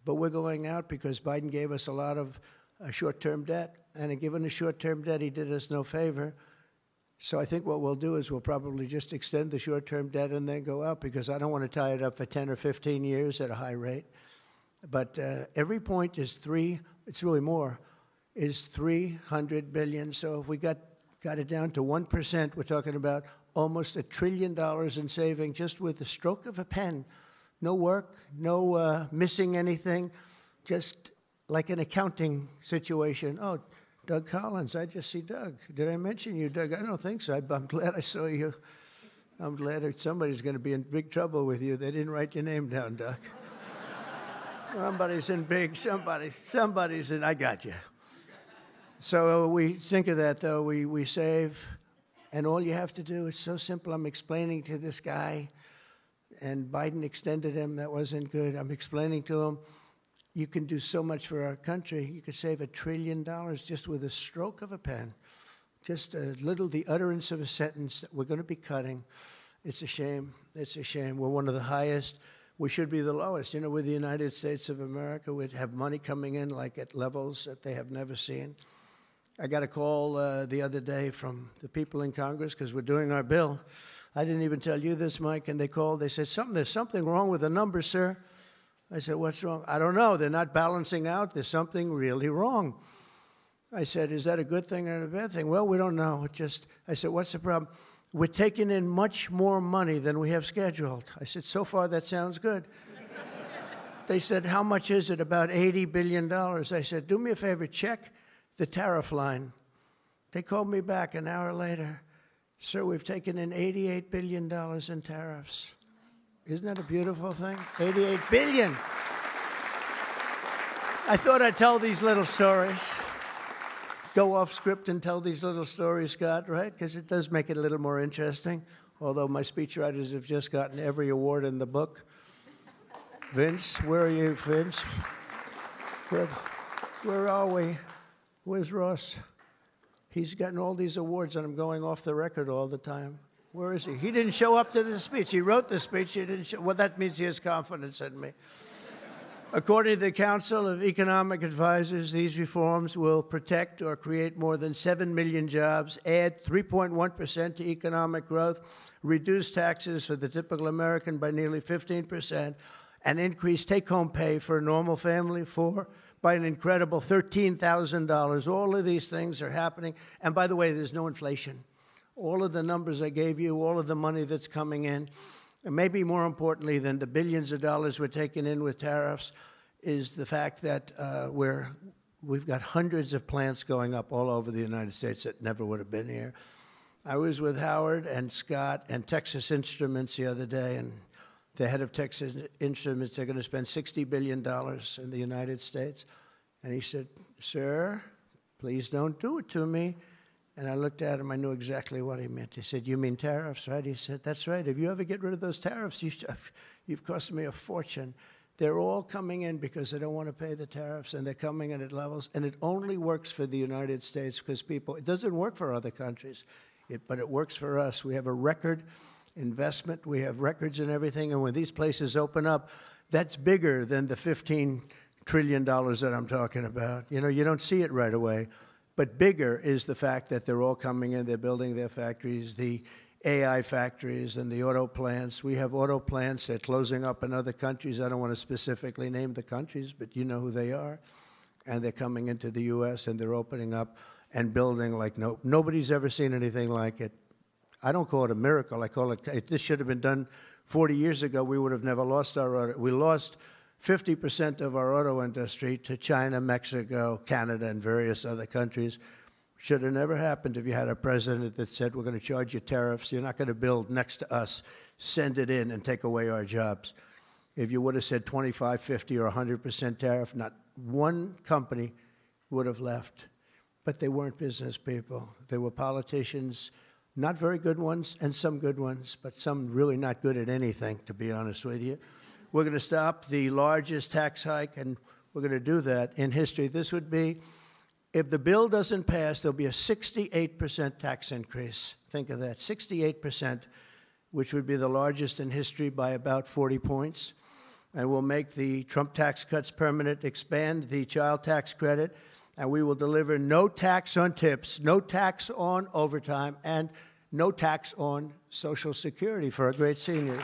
But we're going out because Biden gave us a lot of short-term debt. And given the short-term debt, he did us no favor. So I think what we'll do is we'll probably just extend the short-term debt and then go out, because I don't want to tie it up for 10 or 15 years at a high rate. But every point is it's really more, is 300 billion. So if we got it down to 1%, we're talking about almost $1 trillion in saving just with the stroke of a pen. No work, no missing anything, just like an accounting situation. Oh, Doug Collins, I just see Doug. Did I mention you, Doug? I don't think so. I'm glad I saw you. I'm glad that somebody's going to be in big trouble with you. They didn't write your name down, Doug. Somebody's in, I got you. So we think of that, though. We save, and all you have to do, it's so simple. I'm explaining to this guy, and Biden extended him. That wasn't good. I'm explaining to him, you can do so much for our country. You could save $1 trillion just with a stroke of a pen. Just the utterance of a sentence that we're going to be cutting. It's a shame. It's a shame. We're one of the highest. We should be the lowest. You know, with the United States of America, we'd have money coming in like at levels that they have never seen. I got a call the other day from the people in Congress because we're doing our bill. I didn't even tell you this, Mike, and they called. They said, there's something wrong with the numbers, sir. I said, what's wrong? I don't know. They're not balancing out. There's something really wrong. I said, is that a good thing or a bad thing? Well, we don't know. I said, what's the problem? We're taking in much more money than we have scheduled. I said, so far that sounds good. They said, how much is it? About $80 billion. I said, do me a favor, check the tariff line. They called me back an hour later. Sir, we've taken in $88 billion in tariffs. Isn't that a beautiful thing? 88 billion. I thought I'd tell these little stories. Go off script and tell these little stories, Scott, right? Because it does make it a little more interesting. Although my speechwriters have just gotten every award in the book. Vince, where are you, Vince? Good. Where are we? Where's Ross? He's gotten all these awards, and I'm going off the record all the time. Where is he? He didn't show up to the speech. He wrote the speech. He didn't show. Well, that means he has confidence in me. According to the Council of Economic Advisors, these reforms will protect or create more than 7 million jobs, add 3.1% to economic growth, reduce taxes for the typical American by nearly 15%, and increase take-home pay for a normal family by an incredible $13,000. All of these things are happening. And by the way, there's no inflation. All of the numbers I gave you, all of the money that's coming in, and maybe more importantly than the billions of dollars we're taking in with tariffs, is the fact that we've got hundreds of plants going up all over the United States that never would have been here. I was with Howard and Scott and Texas Instruments the other day, and the head of Texas Instruments, they're going to spend $60 billion in the United States. And he said, sir, please don't do it to me. And I looked at him. I knew exactly what he meant. He said, you mean tariffs, right? He said, that's right. If you ever get rid of those tariffs, you've cost me a fortune. They're all coming in because they don't want to pay the tariffs, and they're coming in at levels. And it only works for the United States because it doesn't work for other countries, but it works for us. We have a record investment. We have records and everything. And when these places open up, that's bigger than the $15 trillion that I'm talking about. You know, you don't see it right away. But bigger is the fact that they're all coming in, they're building their factories, the AI factories and the auto plants. We have auto plants, they're closing up in other countries. I don't want to specifically name the countries, but you know who they are. And they're coming into the U.S. and they're opening up and building like nobody's ever seen anything like it. I don't call it a miracle. I call it, this should have been done 40 years ago. We would have never lost our auto. We lost 50% of our auto industry to China, Mexico, Canada, and various other countries. Should have never happened if you had a president that said, we're going to charge you tariffs. You're not going to build next to us. Send it in and take away our jobs. If you would have said 25, 50, or 100% tariff, not one company would have left. But they weren't business people. They were politicians, not very good ones, and some good ones, but some really not good at anything, to be honest with you. We're going to stop the largest tax hike, and we're going to do that in history. This would be, if the bill doesn't pass, there'll be a 68% tax increase. Think of that, 68%, which would be the largest in history by about 40 points. and we'll make the Trump tax cuts permanent, expand the child tax credit, and we will deliver no tax on tips, no tax on overtime, and no tax on Social Security for our great seniors.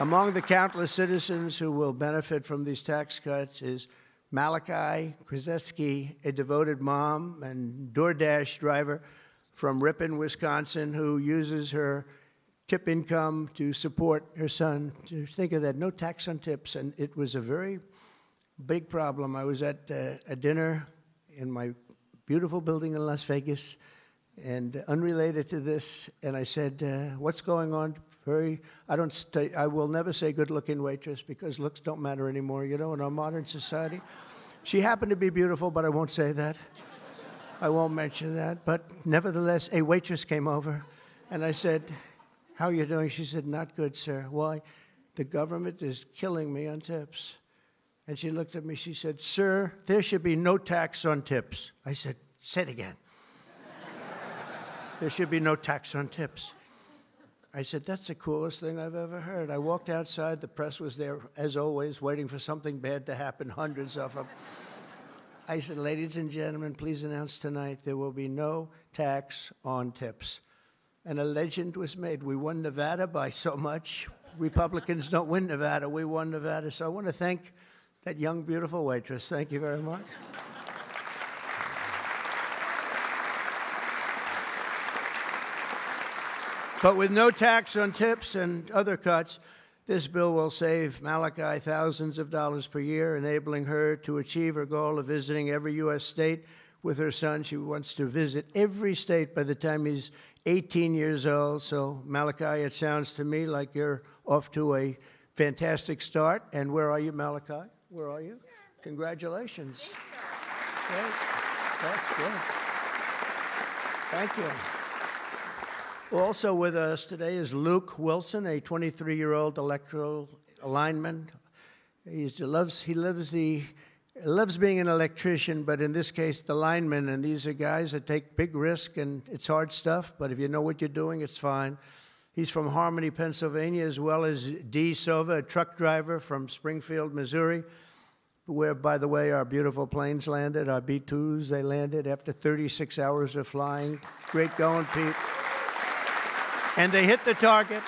Among the countless citizens who will benefit from these tax cuts is Malachi Krzyzewski, a devoted mom and DoorDash driver from Ripon, Wisconsin, who uses her tip income to support her son. To think of that, no tax on tips, and it was a very big problem. I was at a dinner in my beautiful building in Las Vegas, and unrelated to this, and I said, what's going on? I will never say good-looking waitress because looks don't matter anymore, you know, in our modern society. She happened to be beautiful, but I won't say that. I won't mention that. But nevertheless, a waitress came over, and I said, how are you doing? She said, not good, sir. Why? The government is killing me on tips. And she looked at me, she said, sir, there should be no tax on tips. I said, say it again. There should be no tax on tips. I said, that's the coolest thing I've ever heard. I walked outside. The press was there, as always, waiting for something bad to happen, hundreds of them. I said, ladies and gentlemen, please announce tonight there will be no tax on tips. And a legend was made. We won Nevada by so much. Republicans don't win Nevada. We won Nevada. So I want to thank that young, beautiful waitress. Thank you very much. But with no tax on tips and other cuts, this bill will save Malachi thousands of dollars per year, enabling her to achieve her goal of visiting every U.S. state with her son. She wants to visit every state by the time he's 18 years old. So, Malachi, it sounds to me like you're off to a fantastic start. And where are you, Malachi? Where are you? Congratulations. Great. That's good. Thank you. Also with us today is Luke Wilson, a 23-year-old electrical lineman. He loves being an electrician, but in this case, the lineman. And these are guys that take big risk, and it's hard stuff. But if you know what you're doing, it's fine. He's from Harmony, Pennsylvania, as well as Dee Sova, a truck driver from Springfield, Missouri, where, by the way, our beautiful planes landed, our B-2s. They landed after 36 hours of flying. Great going, Pete. And they hit the target.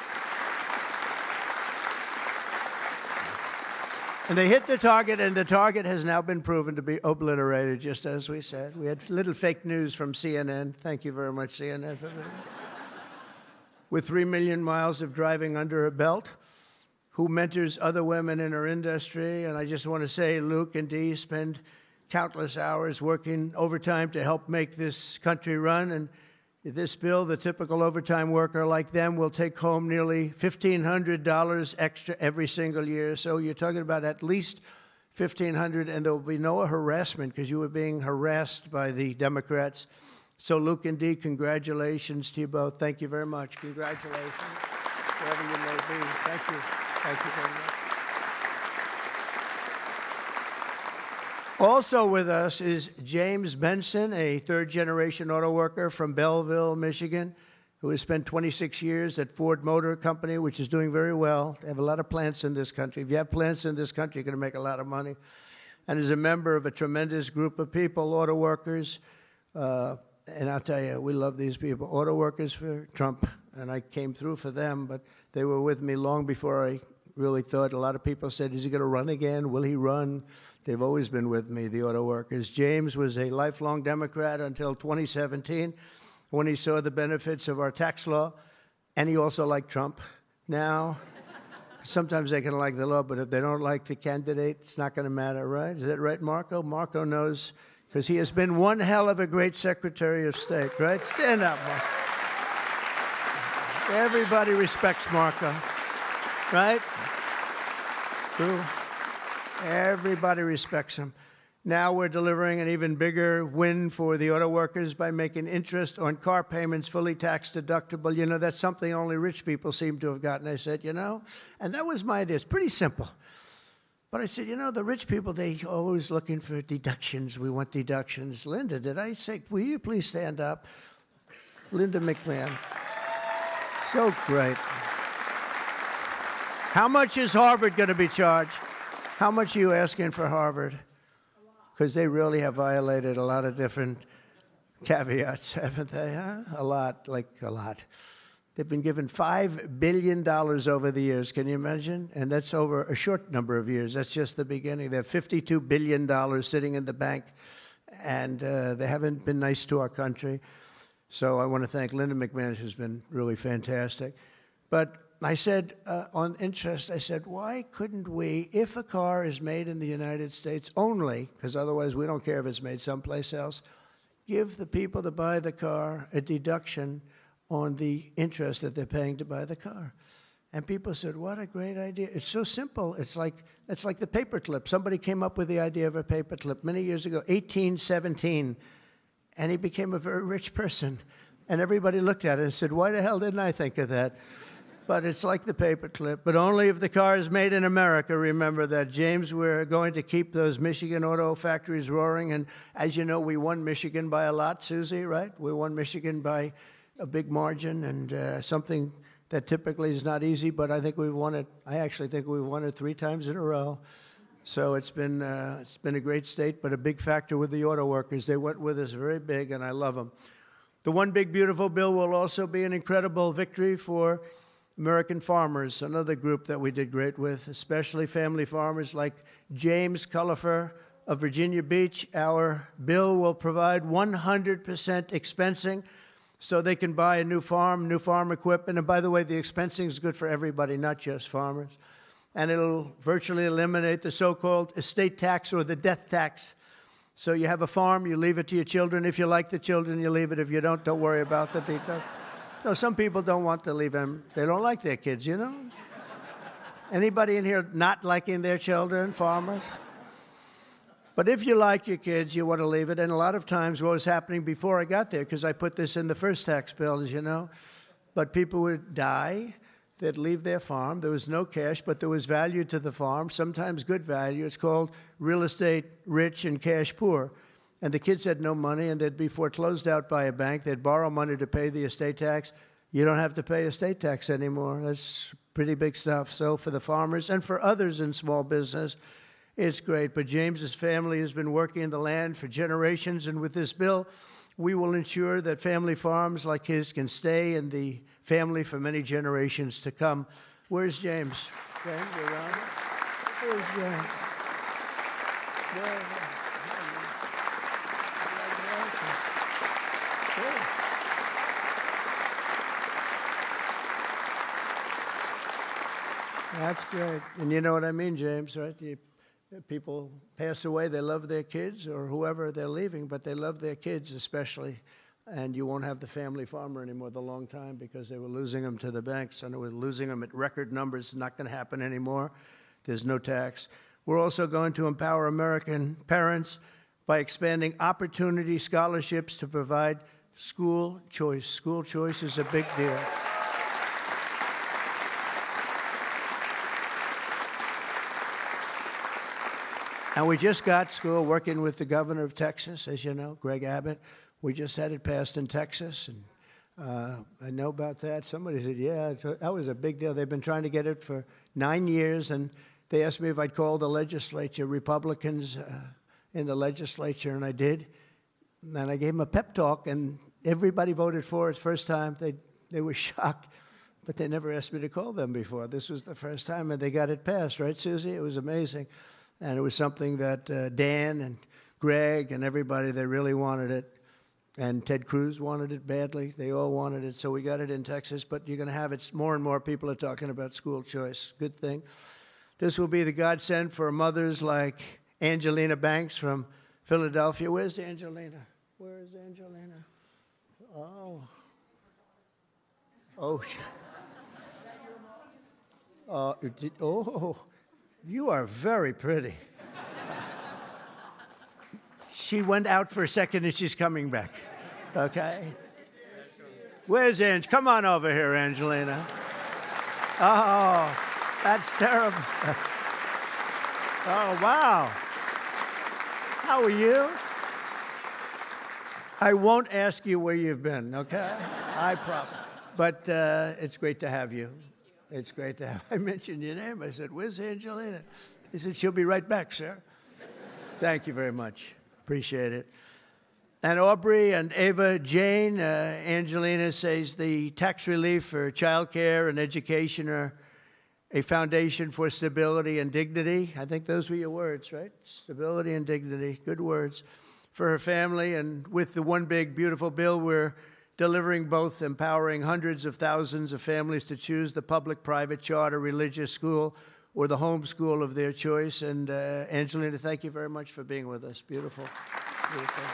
And they hit the target, and the target has now been proven to be obliterated, just as we said. We had little fake news from CNN. Thank you very much, CNN, for that. With 3 million miles of driving under her belt, who mentors other women in her industry. And I just want to say, Luke and Dee spend countless hours working overtime to help make this country run. And this bill, the typical overtime worker like them will take home nearly $1,500 extra every single year. So you're talking about at least $1,500, and there will be no harassment because you were being harassed by the Democrats. So Luke and Dee, congratulations to you both. Thank you very much. Congratulations, wherever you may be. Thank you. Thank you very much. Also with us is James Benson, a third-generation auto worker from Belleville, Michigan, who has spent 26 years at Ford Motor Company, which is doing very well. They have a lot of plants in this country. If you have plants in this country, you're going to make a lot of money. And is a member of a tremendous group of people, auto workers. And I'll tell you, we love these people. Auto workers for Trump, and I came through for them, but they were with me long before I really thought. A lot of people said, is he going to run again? Will he run? They've always been with me, the auto workers. James was a lifelong Democrat until 2017 when he saw the benefits of our tax law, and he also liked Trump. Now, sometimes they can like the law, but if they don't like the candidate, it's not going to matter, right? Is that right, Marco? Marco knows, because he has been one hell of a great Secretary of State, right? Stand up, Marco. Everybody respects Marco, right? True. Everybody respects him. Now we're delivering an even bigger win for the auto workers by making interest on car payments fully tax deductible. You know, that's something only rich people seem to have gotten. I said, you know, and that was my idea. It's pretty simple. But I said, you know, the rich people, they always looking for deductions. We want deductions. Linda, did I say, will you please stand up? Linda McMahon. So great. How much is Harvard going to be charged? How much are you asking for Harvard? Because they really have violated a lot of different caveats, haven't they? Huh? A lot, like a lot. They've been given $5 billion over the years. Can you imagine? And that's over a short number of years. That's just the beginning. They have $52 billion sitting in the bank, and they haven't been nice to our country. So I want to thank Linda McMahon, who's been really fantastic. But I said, on interest, I said, why couldn't we, if a car is made in the United States only, because otherwise we don't care if it's made someplace else, give the people that buy the car a deduction on the interest that they're paying to buy the car. And people said, what a great idea. It's so simple. It's like the paperclip. Somebody came up with the idea of a paperclip many years ago, 1817, and he became a very rich person. And everybody looked at it and said, why the hell didn't I think of that? But it's like the paperclip, but only if the car is made in America. Remember that, James. We're going to keep those Michigan auto factories roaring. And as you know, we won Michigan by a lot, Susie, right? We won Michigan by a big margin, and something that typically is not easy, but I think we've won it. I actually think we've won it 3 times in a row. So it's been a great state, but a big factor with the auto workers. They went with us very big, and I love them. The One Big Beautiful Bill will also be an incredible victory for American farmers, another group that we did great with, especially family farmers like James Cullifer of Virginia Beach. Our bill will provide 100% expensing so they can buy a new farm equipment. And by the way, the expensing is good for everybody, not just farmers. And it'll virtually eliminate the so-called estate tax or the death tax. So you have a farm, you leave it to your children. If you like the children, you leave it. If you don't worry about the details. No, some people don't want to leave them. They don't like their kids, you know? Anybody in here not liking their children, farmers? But if you like your kids, you want to leave it. And a lot of times what was happening before I got there, because I put this in the first tax bill, as you know, but people would die, they'd leave their farm. There was no cash, but there was value to the farm, sometimes good value. It's called real estate rich and cash poor. And the kids had no money, and they'd be foreclosed out by a bank. They'd borrow money to pay the estate tax. You don't have to pay estate tax anymore. That's pretty big stuff. So for the farmers and for others in small business, it's great. But James's family has been working the land for generations, and with this bill, we will ensure that family farms like his can stay in the family for many generations to come. Where's James? James, you around? Where's James? That's great. And you know what I mean, James, right? People pass away, they love their kids or whoever they're leaving, but they love their kids especially. And you won't have the family farmer anymore the long time because they were losing them to the banks, and they were losing them at record numbers. It's not going to happen anymore. There's no tax. We're also going to empower American parents by expanding opportunity scholarships to provide school choice. School choice is a big deal. And we just got school working with the governor of Texas, as you know, Greg Abbott. We just had it passed in Texas, and I know about that. Somebody said, yeah, that was a big deal. They've been trying to get it for 9 years, and they asked me if I'd call the legislature, Republicans in the legislature, and I did. And I gave them a pep talk, and everybody voted for it. First time, they were shocked, but they never asked me to call them before. This was the first time, and they got it passed, right, Susie? It was amazing. And it was something that Dan and Greg and everybody, they really wanted it. And Ted Cruz wanted it badly. They all wanted it, so we got it in Texas. But you're going to have it. More and more people are talking about school choice. Good thing. This will be the godsend for mothers like Angelina Banks from Philadelphia. Where's Angelina? Where is Angelina? Oh. Oh. You are very pretty. She went out for a second and she's coming back. Okay? Where's Ange? Come on over here, Angelina. Oh, that's terrible. Oh, wow. How are you? I won't ask you where you've been, okay? I promise. But it's great to have you. It's great to have. I mentioned your name. I said, "Where's Angelina?" He said, "She'll be right back, sir." Thank you very much. Appreciate it. And Aubrey and Ava Jane, Angelina says the tax relief for child care and education are a foundation for stability and dignity. I think those were your words, right? Stability and dignity. Good words for her family. And with the One Big Beautiful Bill, we're delivering both, empowering hundreds of thousands of families to choose the public, private, charter, religious school or the home school of their choice. And Angelina, thank you very much for being with us. Beautiful. Beautiful.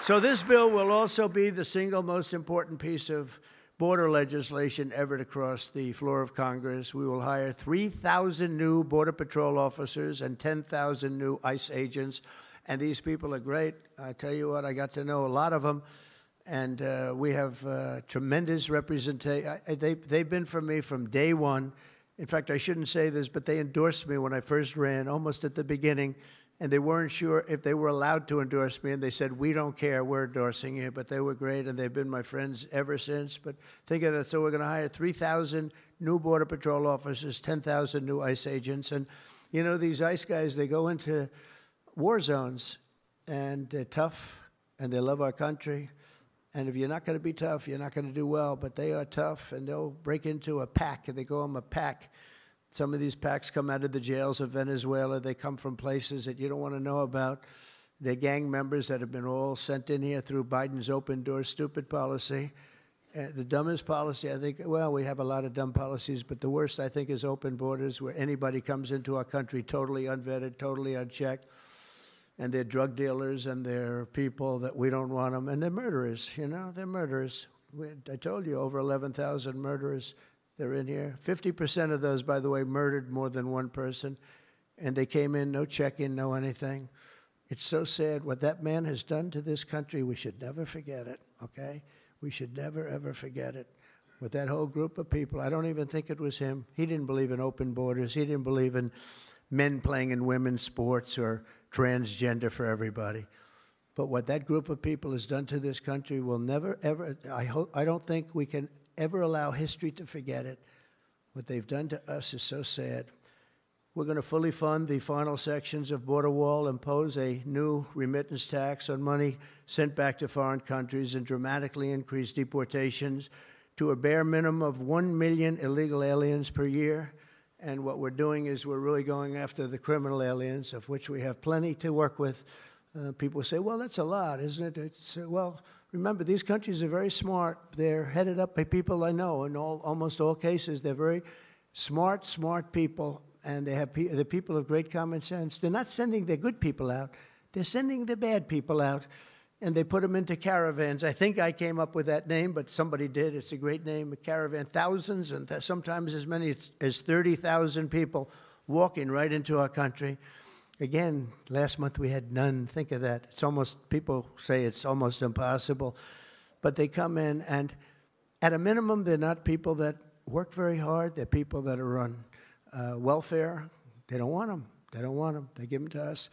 So this bill will also be the single most important piece of border legislation ever to cross the floor of Congress. We will hire 3,000 new Border Patrol officers and 10,000 new ICE agents. And these people are great. I tell you what, I got to know a lot of them. And we have tremendous representation. They've been for me from day one. In fact, I shouldn't say this, but they endorsed me when I first ran, almost at the beginning. And they weren't sure if they were allowed to endorse me. And they said, "We don't care, we're endorsing you." But they were great, and they've been my friends ever since. But think of that. So we're going to hire 3,000 new Border Patrol officers, 10,000 new ICE agents. And, you know, these ICE guys, they go into war zones, and they're tough, and they love our country. And if you're not going to be tough, you're not going to do well. But they are tough, and they'll break into a pack, and they call them a pack. Some of these packs come out of the jails of Venezuela. They come from places that you don't want to know about. They're gang members that have been all sent in here through Biden's open door stupid policy. The dumbest policy, I think, well, we have a lot of dumb policies, but the worst, I think, is open borders, where anybody comes into our country totally unvetted, totally unchecked. And they're drug dealers, and they're people that we don't want them. And they're murderers, you know, they're murderers. I told you, over 11,000 murderers. They're in here. 50% of those, by the way, murdered more than one person. And they came in, no check-in, no anything. It's so sad. What that man has done to this country, we should never forget it, okay? We should never, ever forget it. With that whole group of people, I don't even think it was him. He didn't believe in open borders. He didn't believe in men playing in women's sports or transgender for everybody. But what that group of people has done to this country will never, ever, I don't think we can ever allow history to forget it. What they've done to us is so sad. We're going to fully fund the final sections of Border Wall, impose a new remittance tax on money sent back to foreign countries, and dramatically increase deportations to a bare minimum of 1 million illegal aliens per year. And what we're doing is we're really going after the criminal aliens, of which we have plenty to work with. People say, well, that's a lot, isn't it? Well, remember, these countries are very smart. They're headed up by people I know. In almost all cases, they're very smart people, and they're people of great common sense. They're not sending their good people out. They're sending the bad people out, and they put them into caravans. I think I came up with that name, but somebody did. It's a great name, a caravan. Thousands and sometimes as many as 30,000 people walking right into our country. Again, last month we had none. Think of that. It's almost, people say it's almost impossible. But they come in, and at a minimum, they're not people that work very hard. They're people that are on welfare. They don't want them. They don't want them. They give them to us.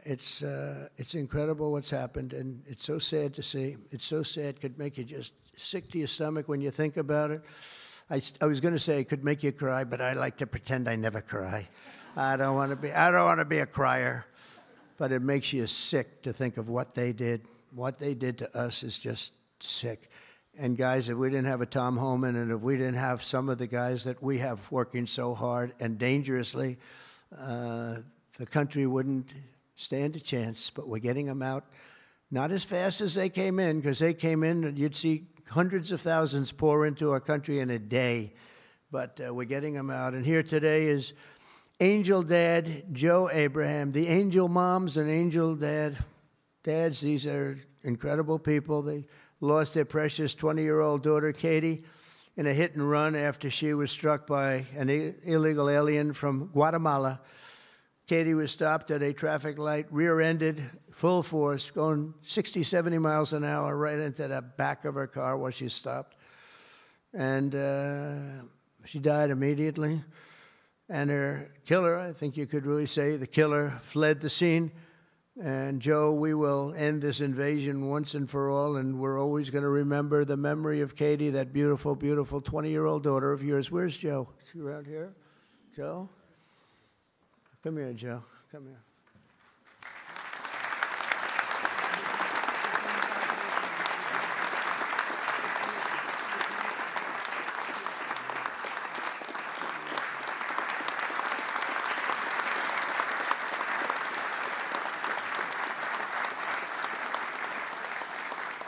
It's incredible what's happened, and it's so sad to see. It's so sad. It could make you just sick to your stomach when you think about it. I was going to say it could make you cry, but I like to pretend I never cry. I don't want to be a crier, but it makes you sick to think of what they did. What they did to us is just sick. And guys, if we didn't have a Tom Homan, and if we didn't have some of the guys that we have working so hard and dangerously, the country wouldn't stand a chance. But we're getting them out, not as fast as they came in, because they came in and you'd see hundreds of thousands pour into our country in a day. But we're getting them out. And here today is Angel Dad Joe Abraham, the Angel Moms and Angel Dads. These are incredible people. They lost their precious 20-year-old daughter, Katie, in a hit and run after she was struck by an illegal alien from Guatemala. Katie was stopped at a traffic light, rear-ended, full force, going 60, 70 miles an hour right into the back of her car while she stopped. And She died immediately. And her killer, I think you could really say the killer, fled the scene. And Joe, we will end this invasion once and for all, and we're always going to remember the memory of Katie, that beautiful, beautiful 20-year-old daughter of yours. Where's Joe? Is she around here? Joe? Come here, Joe. Come here.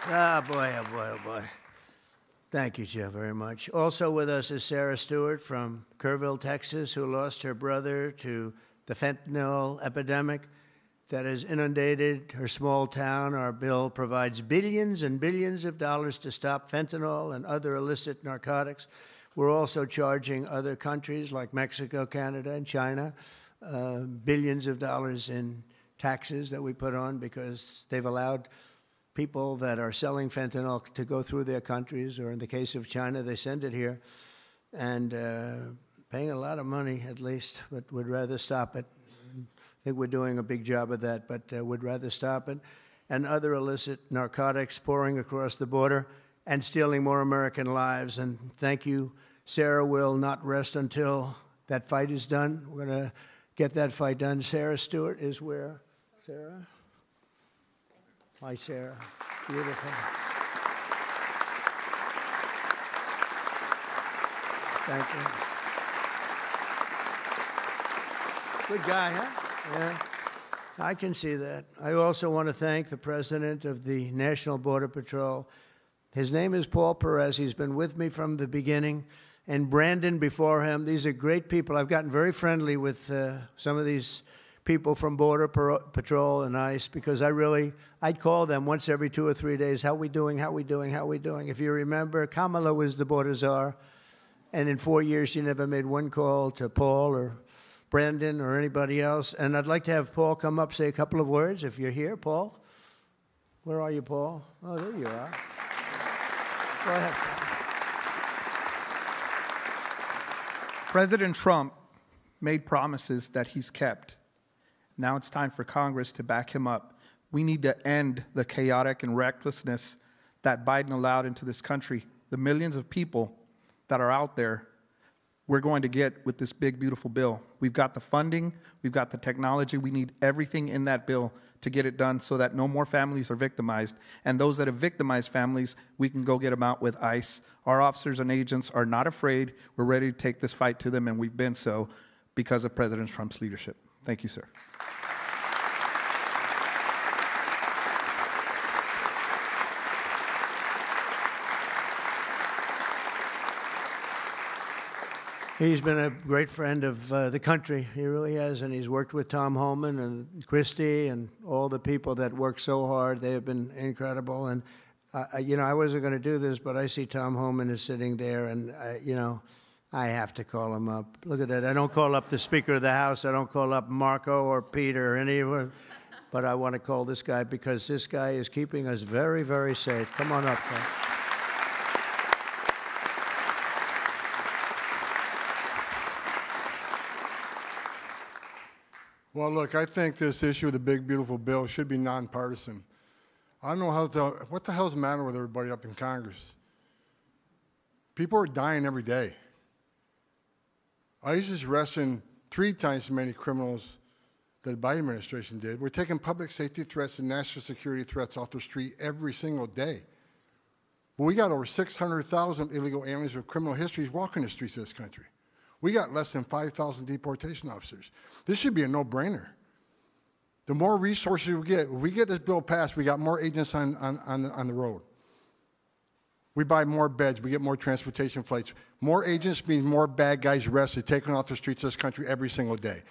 Ah, boy, oh, boy, oh, boy. Thank you, Joe, very much. Also with us is Sarah Stewart from Kerrville, Texas, who lost her brother to the fentanyl epidemic that has inundated her small town. Our bill provides billions and billions of dollars to stop fentanyl and other illicit narcotics. We're also charging other countries like Mexico, Canada, and China billions of dollars in taxes that we put on because they've allowed people that are selling fentanyl to go through their countries, or in the case of China, they send it here, and paying a lot of money at least, but would rather stop it. I think we're doing a big job of that, but would rather stop it. And other illicit narcotics pouring across the border and stealing more American lives. And thank you. Sarah will not rest until that fight is done. We're going to get that fight done. Sarah Stewart is where? Sarah? Hi, Sarah. Beautiful. Thank you. Good guy, huh? Yeah. I can see that. I also want to thank the president of the National Border Patrol. His name is Paul Perez. He's been with me from the beginning. And Brandon before him. These are great people. I've gotten very friendly with some of these people from Border Patrol and ICE because I'd call them once every 2 or 3 days. How we doing? How we doing? How we doing? If you remember, Kamala was the border czar. And in 4 years, she never made one call to Paul or Brandon or anybody else. And I'd like to have Paul come up, say a couple of words if you're here. Paul? Where are you, Paul? Oh, there you are. Go ahead, Paul. President Trump made promises that he's kept. Now it's time for Congress to back him up. We need to end the chaotic and recklessness that Biden allowed into this country. The millions of people that are out there, we're going to get with this big, beautiful bill. We've got the funding, we've got the technology, we need everything in that bill to get it done so that no more families are victimized. And those that have victimized families, we can go get them out with ICE. Our officers and agents are not afraid. We're ready to take this fight to them, and we've been so because of President Trump's leadership. Thank you, sir. He's been a great friend of the country. He really has, and he's worked with Tom Homan and Christie and all the people that work so hard. They have been incredible. And, I wasn't going to do this, but I see Tom Homan is sitting there, and, I have to call him up. Look at that. I don't call up the Speaker of the House. I don't call up Marco or Peter or anyone. But I want to call this guy because this guy is keeping us very, very safe. Come on up, Tom. Well, look, I think this issue of the big, beautiful bill should be nonpartisan. I don't know what the hell's the matter with everybody up in Congress? People are dying every day. ICE is arresting 3 times as many criminals that the Biden administration did. We're taking public safety threats and national security threats off the street every single day. But we got over 600,000 illegal aliens with criminal histories walking the streets of this country. We got less than 5,000 deportation officers. This should be a no-brainer. The more resources we get, if we get this bill passed, we got more agents on the road. We buy more beds, we get more transportation flights. More agents means more bad guys arrested, taken off the streets of this country every single day.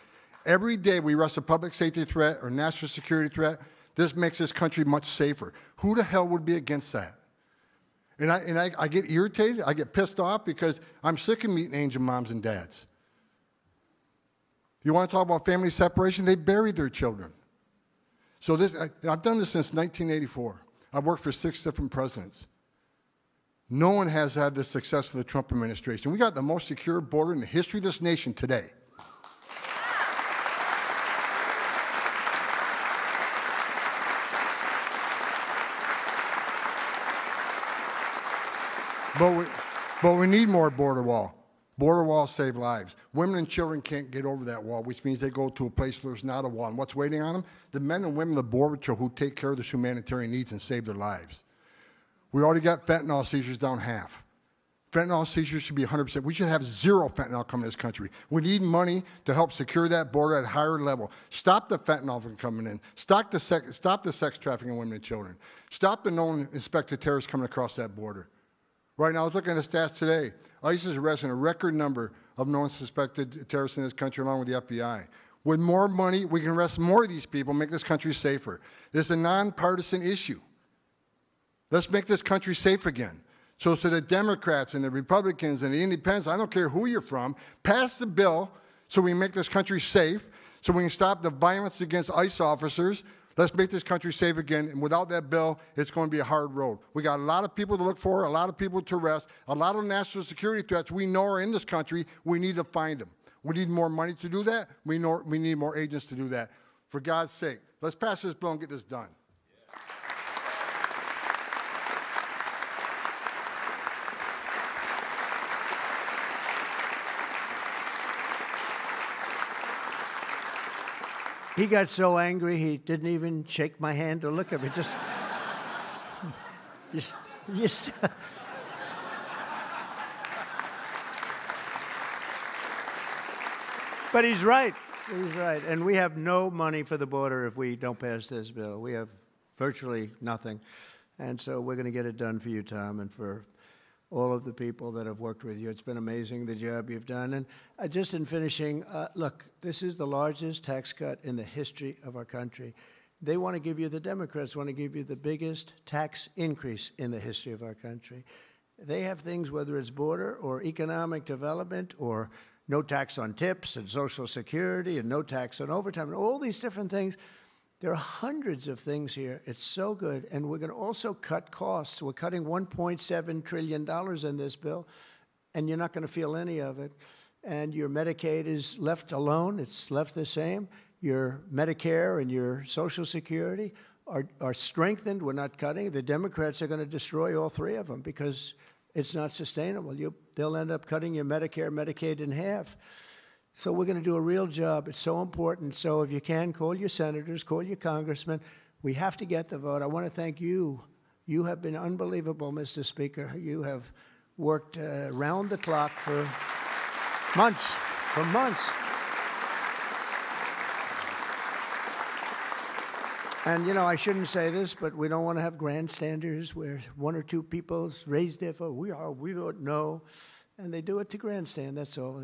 Every day we arrest a public safety threat or national security threat. This makes this country much safer. Who the hell would be against that? And I get irritated, I get pissed off because I'm sick of meeting angel moms and dads. You want to talk about family separation? They bury their children. So I've done this since 1984. I've worked for 6 different presidents. No one has had the success of the Trump administration. We got the most secure border in the history of this nation today. But we need more border wall. Border walls save lives. Women and children can't get over that wall, which means they go to a place where there's not a wall. And what's waiting on them? The men and women of the Border Patrol who take care of the humanitarian needs and save their lives. We already got fentanyl seizures down half. Fentanyl seizures should be 100%. We should have zero fentanyl coming to this country. We need money to help secure that border at a higher level. Stop the fentanyl from coming in. Stop the sex trafficking of women and children. Stop the known inspected terrorists coming across that border. Right now, I was looking at the stats today. ICE is arresting a record number of known suspected terrorists in this country, along with the FBI. With more money, we can arrest more of these people, make this country safer. This is a nonpartisan issue. Let's make this country safe again. So to the Democrats and the Republicans and the Independents, I don't care who you're from, pass the bill so we can make this country safe, so we can stop the violence against ICE officers. Let's make this country safe again, and without that bill, it's going to be a hard road. We got a lot of people to look for, a lot of people to arrest, a lot of national security threats we know are in this country. We need to find them. We need more money to do that. We need more agents to do that. For God's sake, let's pass this bill and get this done. He got so angry he didn't even shake my hand or look at me. Just But he's right. He's right. And we have no money for the border if we don't pass this bill. We have virtually nothing. And so we're going to get it done for you, Tom, and for all of the people that have worked with you. It's been amazing, the job you've done. And just in finishing, look, this is the largest tax cut in the history of our country. They want to give you, the Democrats want to give you the biggest tax increase in the history of our country. They have things, whether it's border or economic development or no tax on tips and Social Security and no tax on overtime and all these different things. There are hundreds of things here. It's so good. And we're going to also cut costs. We're cutting $1.7 trillion in this bill, and you're not going to feel any of it. And your Medicaid is left alone. It's left the same. Your Medicare and your Social Security are strengthened. We're not cutting. The Democrats are going to destroy all three of them because it's not sustainable. They'll end up cutting your Medicare, Medicaid in half. So we're going to do a real job. It's so important. So if you can, call your senators, call your congressmen. We have to get the vote. I want to thank you. You have been unbelievable, Mr. Speaker. You have worked round the clock for months, And, I shouldn't say this, but we don't want to have grandstanders where one or two people raise their vote. We vote no. And they do it to grandstand, that's all.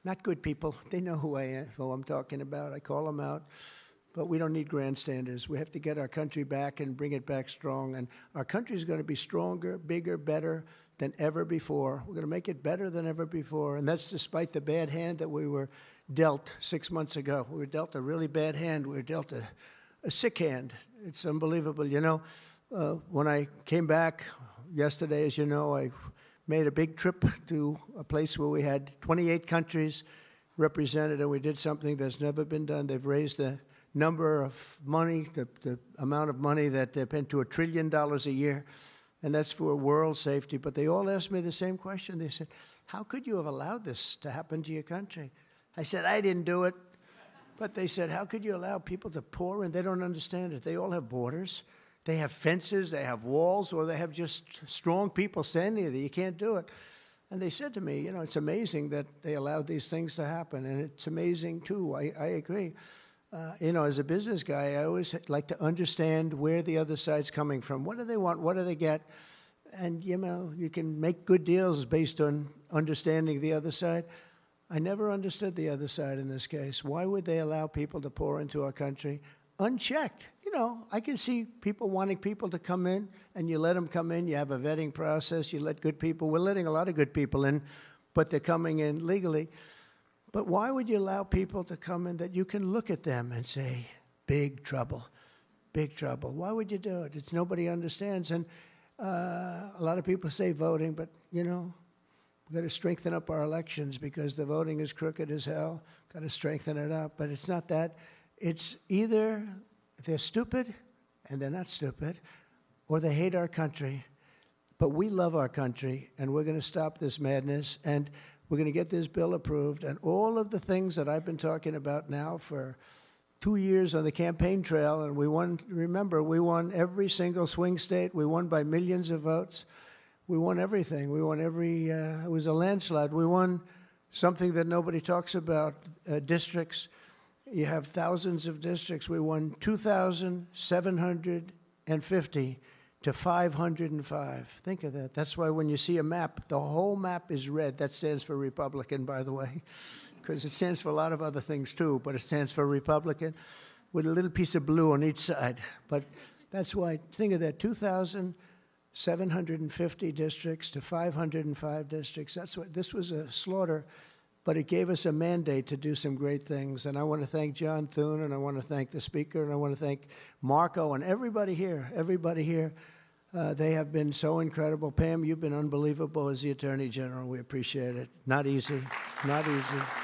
Not good people. They know who I'm talking about. I call them out. But we don't need grandstanders. We have to get our country back and bring it back strong. And our country is going to be stronger, bigger, better than ever before. We're going to make it better than ever before. And that's despite the bad hand that we were dealt 6 months ago. We were dealt a really bad hand. We were dealt a sick hand. It's unbelievable. When I came back yesterday, as you know, I made a big trip to a place where we had 28 countries represented, and we did something that's never been done. They've raised the number of money, the amount of money that they spend to $1 trillion a year, and that's for world safety. But they all asked me the same question. They said, how could you have allowed this to happen to your country? I said, I didn't do it. But they said, how could you allow people to pour in? They don't understand it. They all have borders. They have fences, they have walls, or they have just strong people standing there. You can't do it. And they said to me, it's amazing that they allowed these things to happen. And it's amazing, too. I agree. As a business guy, I always like to understand where the other side's coming from. What do they want? What do they get? And, you can make good deals based on understanding the other side. I never understood the other side in this case. Why would they allow people to pour into our country unchecked? I can see people wanting people to come in, and you let them come in. You have a vetting process. You let good people. We're letting a lot of good people in, but they're coming in legally. But why would you allow people to come in that you can look at them and say, big trouble, big trouble? Why would you do it? Nobody understands. And A lot of people say voting, but, you know, we've got to strengthen up our elections because the voting is crooked as hell. Got to strengthen it up. But it's not that. It's either they're stupid and they're not stupid, or they hate our country. But we love our country, and we're going to stop this madness, and we're going to get this bill approved. And all of the things that I've been talking about now for 2 years on the campaign trail, and we won, remember, we won every single swing state. We won by millions of votes. We won everything. We won every, it was a landslide. We won something that nobody talks about, districts. You have thousands of districts. We won 2,750 to 505. Think of that. That's why when you see a map, the whole map is red. That stands for Republican, by the way, because it stands for a lot of other things too, but it stands for Republican with a little piece of blue on each side. But that's why, think of that, 2,750 districts to 505 districts. That's what, this was a slaughter, but it gave us a mandate to do some great things. And I want to thank John Thune, and I want to thank the speaker, and I want to thank Marco and everybody here, they have been so incredible. Pam, you've been unbelievable as the Attorney General. We appreciate it. Not easy, not easy.